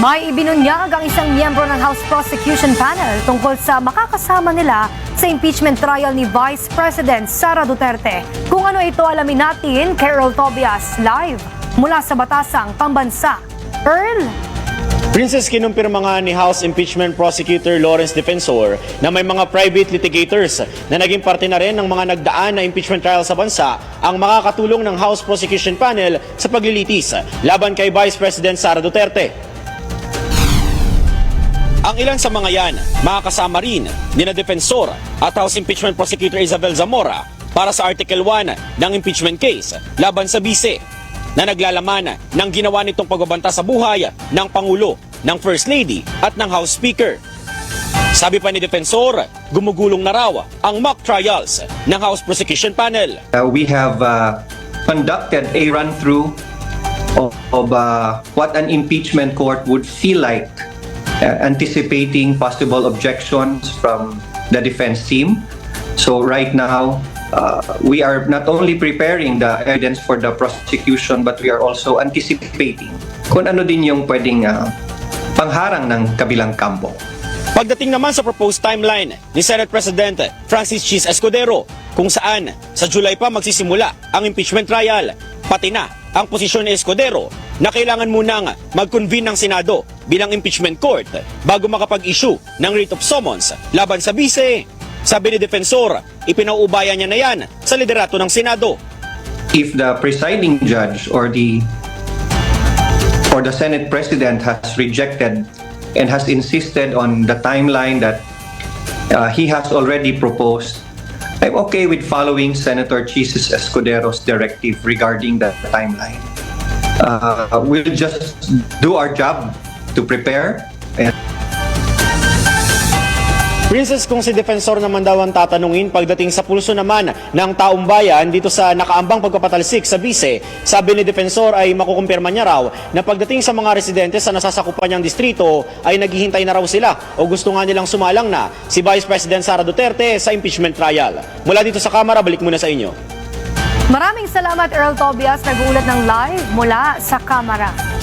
May ibinunyag ang isang miyembro ng House Prosecution Panel tungkol sa makakasama nila sa impeachment trial ni Vice President Sara Duterte. Kung ano ito, alamin natin kay Earl Tobias live mula sa Batasang Pambansa. Earl? Princess, kinumpirma nga ni House Impeachment Prosecutor Lawrence Defensor na may mga private litigators na naging parte na rin ng mga nagdaan na impeachment trial sa bansa ang makakatulong ng House Prosecution Panel sa paglilitis laban kay Vice President Sara Duterte. Ang ilan sa mga yan, makakasama rin ni na Defensor at House Impeachment Prosecutor Isabel Zamora para sa Article 1 ng impeachment case laban sa Vice na naglalaman ng ginawa nitong pagbabanta sa buhay ng Pangulo, ng First Lady at ng House Speaker. Sabi pa ni Defensor, gumugulong na raw ang mock trials ng House Prosecution Panel. We have conducted a run-through of what an impeachment court would feel like, anticipating possible objections from the defense team. So right now, we are not only preparing the evidence for the prosecution, but we are also anticipating kung ano din yung pwedeng pangharang ng kabilang kampo. Pagdating naman sa proposed timeline ni Senate President Francis Chis Escudero, kung saan sa July pa magsisimula ang impeachment trial, pati na ang posisyon ni Escudero na kailangan munang mag-convene ng Senado bilang impeachment court bago makapag-issue ng writ of summons laban sa Vice. Sabi ni Defensor, ipinauubayan niya na yan sa liderato ng Senado. If the presiding judge or the Senate President has rejected and has insisted on the timeline that he has already proposed, I'm okay with following Senator Chis Escudero's directive regarding the timeline. We'll just do our job to prepare. Princess, kung si Defensor naman daw ang tatanungin pagdating sa pulso naman ng taong bayan dito sa nakaambang pagpapatalsik sa Vice, sabi ni Defensor ay makukumpirma niya raw na pagdating sa mga residente sa nasasakupan niyang distrito ay naghihintay na raw sila o gusto nga nilang sumalang na si Vice President Sara Duterte sa impeachment trial. Mula dito sa Kamara, balik muna sa inyo. Maraming salamat, Earl Tobias, nag-uulat ng live mula sa Kamara.